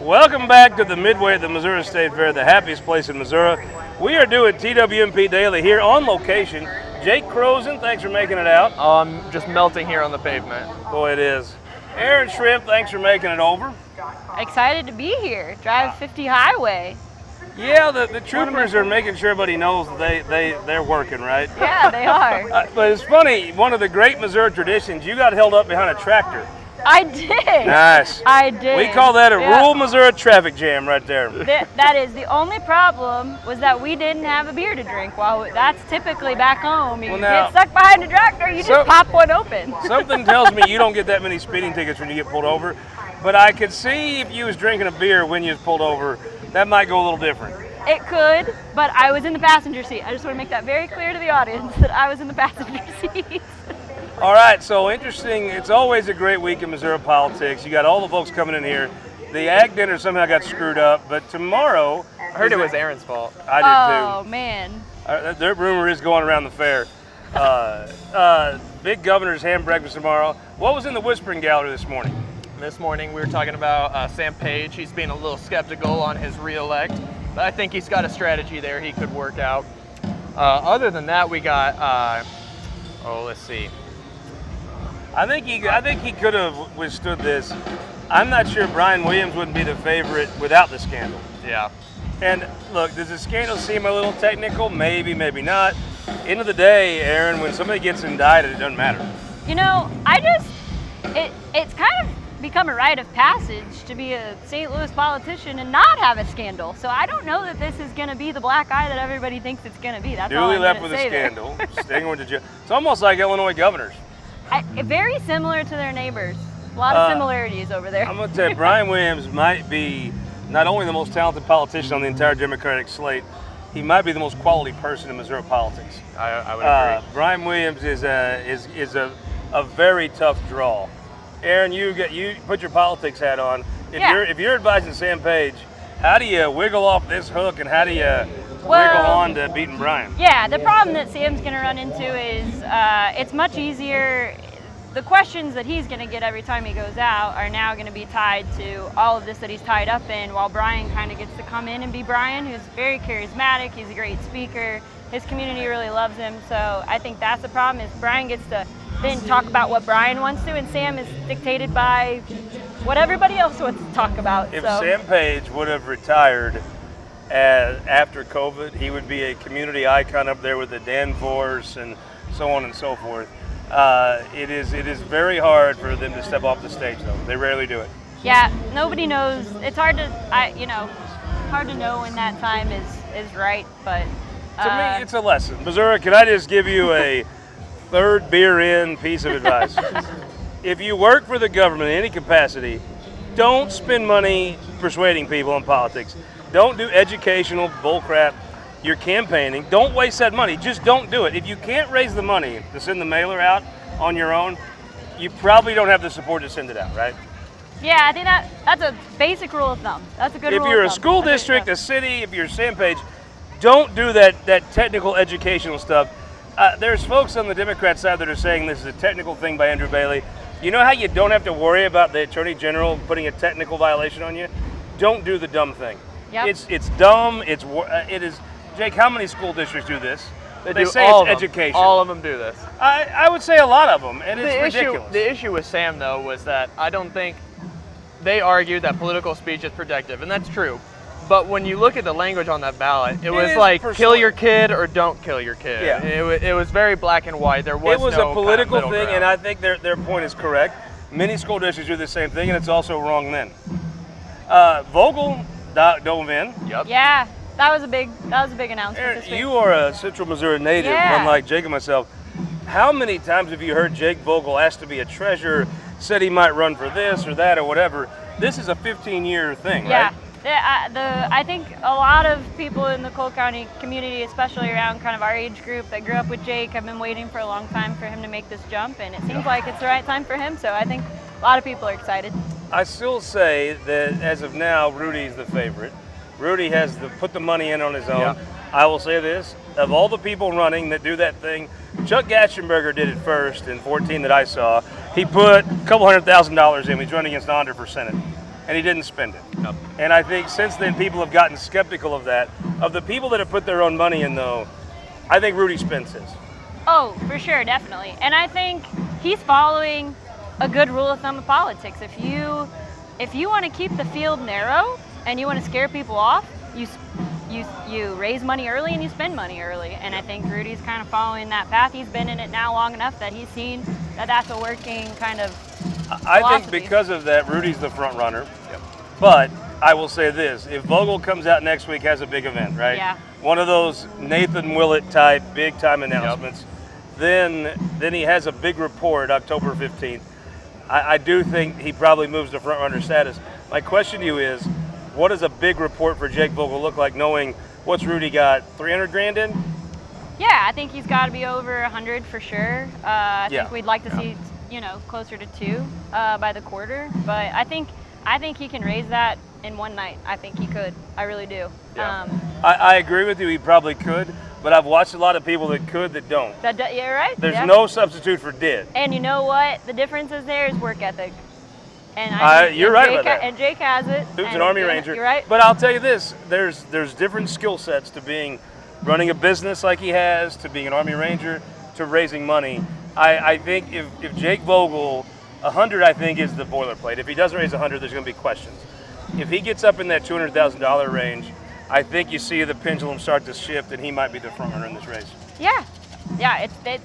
Welcome back to the Midway at the Missouri State Fair, the happiest place in Missouri. We are doing TWMP Daily here on location. Jake Kroesen, thanks for making it out. Just melting here on the pavement. Boy, it is. Erin Schrimpf, thanks for making it over. Excited to be here. Drive 50 highway. Yeah, the troopers are making sure everybody knows that they're working, right? Yeah, they are. But it's funny, one of the great Missouri traditions, you got held up behind a tractor. I did. Nice. I did. We call that a rural Missouri traffic jam right there. That is. The only problem was that we didn't have a beer to drink. Well, that's typically back home. You get stuck behind a tractor, you just pop one open. Something tells me you don't get that many speeding tickets when you get pulled over. But I could see if you was drinking a beer when you was pulled over, that might go a little different. It could, but I was in the passenger seat. I just want to make that very clear to the audience that I was in the passenger seat. All right, so interesting. It's always a great week in Missouri politics. You got all the folks coming in here. The ag dinner somehow got screwed up, but tomorrow... I heard it was Erin's fault. I did too. Oh, man. The rumor is going around the fair. Big Governor's ham breakfast tomorrow. What was in the Whispering Gallery this morning? This morning we were talking about Sam Page. He's being a little skeptical on his re-elect, but I think he's got a strategy there he could work out. Other than that, we got, let's see. I think he could have withstood this. I'm not sure Brian Williams wouldn't be the favorite without the scandal. Yeah. And look, does the scandal seem a little technical? Maybe, maybe not. End of the day, Erin, when somebody gets indicted, it doesn't matter. You know, it's kind of become a rite of passage to be a St. Louis politician and not have a scandal. So I don't know that this is going to be the black eye that everybody thinks it's going to be. That's all I'm left going with to a say scandal. Sting went to jail. It's almost like Illinois governors. Very similar to their neighbors. A lot of similarities over there. I'm going to tell you, Brian Williams might be not only the most talented politician on the entire Democratic slate, he might be the most quality person in Missouri politics. I would agree. Brian Williams is a very tough draw. Erin, you put your politics hat on. If you're advising Sam Page, how do you wiggle off this hook and how do you wiggle on to beating Brian? Yeah, the problem that Sam's going to run into is it's much easier. The questions that he's going to get every time he goes out are now going to be tied to all of this that he's tied up in, while Brian kind of gets to come in and be Brian, who's very charismatic. He's a great speaker. His community really loves him. So I think that's the problem, is Brian gets to then talk about what Brian wants to, and Sam is dictated by what everybody else wants to talk about. If Sam Page would have retired after COVID, he would be a community icon up there with the Danforth and so on and so forth. It is very hard for them to step off the stage, though. They rarely do it. Yeah, nobody knows. It's hard to, hard to know when that time is right. But to me, it's a lesson. Missouri, can I just give you a third beer in piece of advice? If you work for the government in any capacity, don't spend money persuading people in politics. Don't do educational bullcrap. You're campaigning. Don't waste that money. Just don't do it. If you can't raise the money to send the mailer out on your own, you probably don't have the support to send it out, right? Yeah, I think that's a basic rule of thumb. That's a good rule of thumb. If you're a school district, a city, if you're Sam Page, don't do that technical educational stuff. There's folks on the Democrat side that are saying this is a technical thing by Andrew Bailey. You know how you don't have to worry about the Attorney General putting a technical violation on you? Don't do the dumb thing. Yep. It's dumb. It is. Jake, how many school districts do this? They say it's education. All of them do this. I would say a lot of them, and it's ridiculous. The issue with Sam, though, was that I don't think they argued that political speech is protective, and that's true. But when you look at the language on that ballot, it was like, kill your kid or don't kill your kid. Yeah. It was very black and white. There was It was no a political kind of thing, ground. and I think their point is correct. Many school districts do the same thing, and it's also wrong then. Vogel dove in. Yep. Yeah, that was a big announcement. Aaron, this week. you are a Central Missouri native, unlike Jake and myself. How many times have you heard Jake Vogel asked to be a treasurer, said he might run for this or that or whatever? This is a 15-year thing, right? I think a lot of people in the Cole County community, especially around kind of our age group that grew up with Jake, have been waiting for a long time for him to make this jump, and it seems like it's the right time for him, so I think a lot of people are excited. I still say that as of now, Rudy's the favorite. Rudy has put the money in on his own. Yeah. I will say this, of all the people running that do that thing, Chuck Gatchenberger did it first in 14 that I saw. He put a couple $100,000 in. He's running against Onder for Senate. and he didn't spend it. Yep. And I think since then people have gotten skeptical of that. Of the people that have put their own money in, though, I think Rudy spends his. Oh, for sure, definitely. And I think he's following a good rule of thumb of politics. If you want to keep the field narrow and you want to scare people off, you raise money early and you spend money early. And I think Rudy's kind of following that path. He's been in it now long enough that he's seen that that's a working kind of I philosophy. think because of that, Rudy's the front runner. Yep. But I will say this, if Vogel comes out next week, has a big event, right? Yeah. One of those Nathan Willett type big time announcements, then he has a big report October 15th. I do think he probably moves to front runner status. My question to you is, what does a big report for Jake Vogel look like, knowing what's Rudy got, 300 grand in? Yeah, I think he's got to be over 100 for sure. I think we'd like to see, closer to 2 by the quarter. But I think he can raise that in one night. I think he could. I really do. Yeah. I agree with you. He probably could. But I've watched a lot of people that could that don't. Yeah, right? There's no substitute for did. And you know what? The difference is there is work ethic. And you're right about that. And Jake has it. Dude's an Army Ranger. You're right. But I'll tell you this, there's different skill sets to running a business like he has, to being an Army Ranger, to raising money. I think if Jake Vogel, 100 I think is the boilerplate. If he doesn't raise 100, there's going to be questions. If he gets up in that $200,000 range, I think you see the pendulum start to shift, and he might be the front runner in this race. Yeah.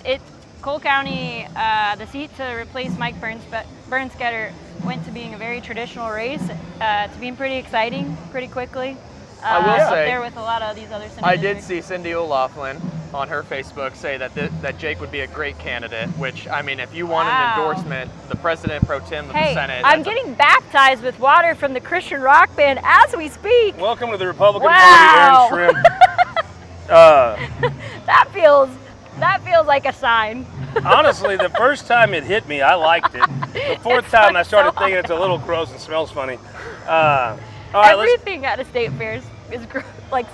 It's Cole County, the seat to replace Mike Bernsketter went to being a very traditional race, to being pretty exciting pretty quickly. I will say, up there with a lot of these other senators. I did see Cindy O'Loughlin on her Facebook say that Jake would be a great candidate, which, I mean, if you want an endorsement, the president pro tem of the Senate. I'm getting baptized with water from the Christian rock band as we speak. Welcome to the Republican Party, Erin Schrimpf. That feels like a sign. Honestly, the first time it hit me, I liked it. The fourth time, I started thinking it's a little gross and smells funny. All right, everything at a state fair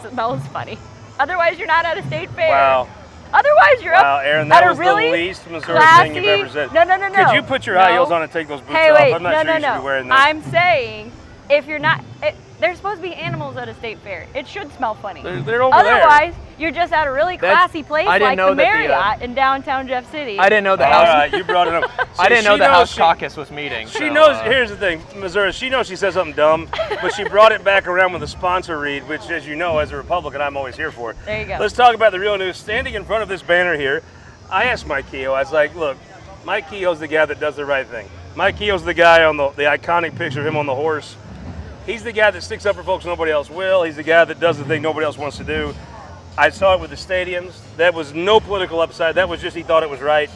smells funny. Otherwise, you're not at a state fair. Wow. Otherwise, you're Wow, up Erin, that at was a really the least Missouri classy, thing you've ever said. No. Could you put your high heels on and take those boots off? I'm not sure you should be wearing those. I'm saying, if you're not, there's supposed to be animals at a state fair. It should smell funny. They're over Otherwise, you're just at a really classy place like the Marriott in downtown Jeff City. I didn't know the All House. right, you brought it up. I didn't know the House caucus was meeting. She knows. Here's the thing, Missouri. She knows she said something dumb, but she brought it back around with a sponsor read, which, as you know, as a Republican, I'm always here for. There you go. Let's talk about the real news. Standing in front of this banner here, I asked Mike Kehoe. I was like, "Look, Mike Kehoe's the guy that does the right thing. Mike Kehoe's the guy on the iconic picture of him on the horse. He's the guy that sticks up for folks nobody else will. He's the guy that does the thing nobody else wants to do." I saw it with the stadiums. That was no political upside. That was just he thought it was right.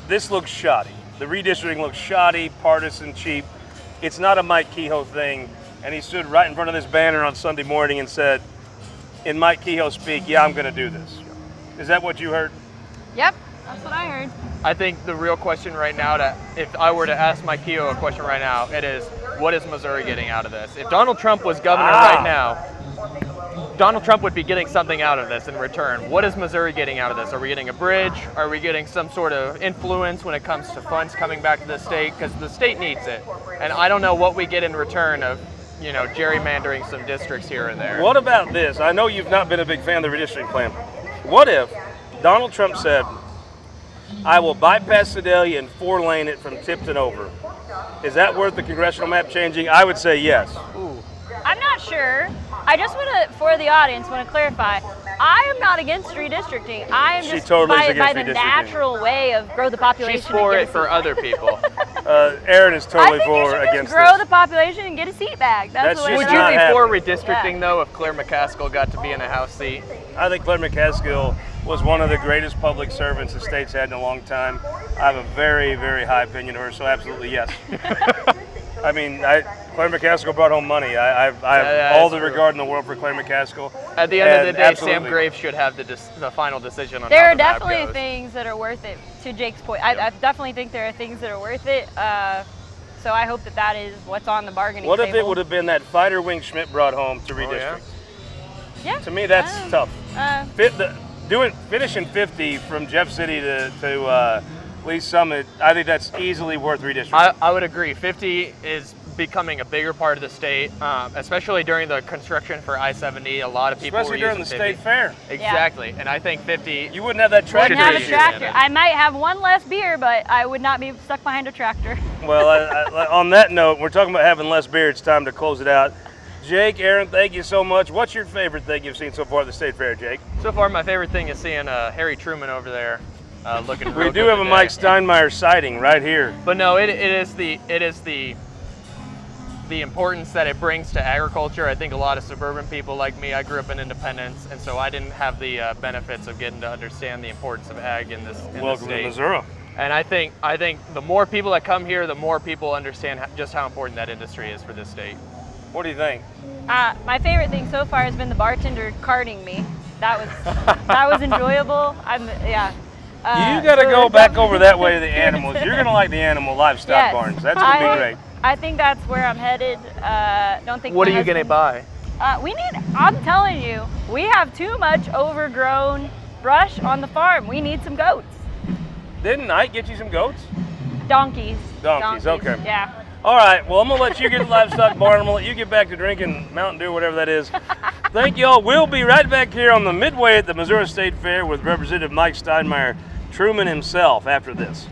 This looks shoddy. The redistricting looks shoddy, partisan, cheap. It's not a Mike Kehoe thing. And he stood right in front of this banner on Sunday morning and said, in Mike Kehoe speak, "Yeah, I'm going to do this." Is that what you heard? Yep, that's what I heard. I think the real question right now, if I were to ask Mike Kehoe a question right now, it is, what is Missouri getting out of this? If Donald Trump was governor right now, Donald Trump would be getting something out of this in return. What is Missouri getting out of this? Are we getting a bridge? Are we getting some sort of influence when it comes to funds coming back to the state? Because the state needs it. And I don't know what we get in return of, gerrymandering some districts here and there. What about this? I know you've not been a big fan of the redistricting plan. What if Donald Trump said, "I will bypass Sedalia and 4-lane it from Tipton over"? Is that worth the congressional map changing? I would say yes. Ooh. I'm not sure. I just want to, for the audience, want to clarify. I am not against redistricting. I am just totally is by against the redistricting. natural way of grow the population. She's for and it get a for seat. other people. Erin is totally I think you for should against just grow this. the population and get a seat back. That's the way. Would just you not be happening. for redistricting, Yeah. though, if Claire McCaskill got to be in a House seat? I think Claire McCaskill was one of the greatest public servants the state's had in a long time. I have a very, very high opinion of her, so absolutely yes. I mean, Claire McCaskill brought home money. I have all the regard in the world for Claire McCaskill. At the end of the day, absolutely. Sam Graves should have the final decision on There how are the map definitely goes. things that are worth it. To Jake's point, I definitely think there are things that are worth it. So I hope that is what's on the bargaining What table. if it would have been that fighter wing Schmidt brought home to redistrict? Yeah. To me, that's tough. Uh, Finishing 50 from Jeff City to Lee Summit, I think that's easily worth redistricting. I would agree. 50 is becoming a bigger part of the state, especially during the construction for I-70. A lot of people Especially were during the using state 50. fair. Exactly, and I think 50. You wouldn't have that tractor. Wouldn't have a issue. tractor. I might have one less beer, but I would not be stuck behind a tractor. Well, on that note, we're talking about having less beer. It's time to close it out. Jake, Erin, thank you so much. What's your favorite thing you've seen so far at the state fair, Jake? So far, my favorite thing is seeing Harry Truman over there, looking. Real We do good have a today. Mike Steinmeier sighting right here. But no, it is the importance that it brings to agriculture. I think a lot of suburban people like me, I grew up in Independence, and so I didn't have the benefits of getting to understand the importance of ag in this Welcome to state. Missouri. And I think the more people that come here, the more people understand just how important that industry is for this state. What do you think? My favorite thing so far has been the bartender carding me. That was enjoyable. You got to go back over that way to the animals. You're going to like the animal livestock Yes. barns. That's going to be great. I think that's where I'm headed. Don't think. What my are you gonna husband- buy? I'm telling you, we have too much overgrown brush on the farm. We need some goats. Didn't Knight get you some goats? Donkeys. Donkeys, okay. Yeah. All right, well, I'm going to let you get to the livestock barn. I'm going to let you get back to drinking Mountain Dew, whatever that is. Thank you all. We'll be right back here on the midway at the Missouri State Fair with Representative Mike Steinmeier, Truman himself, after this.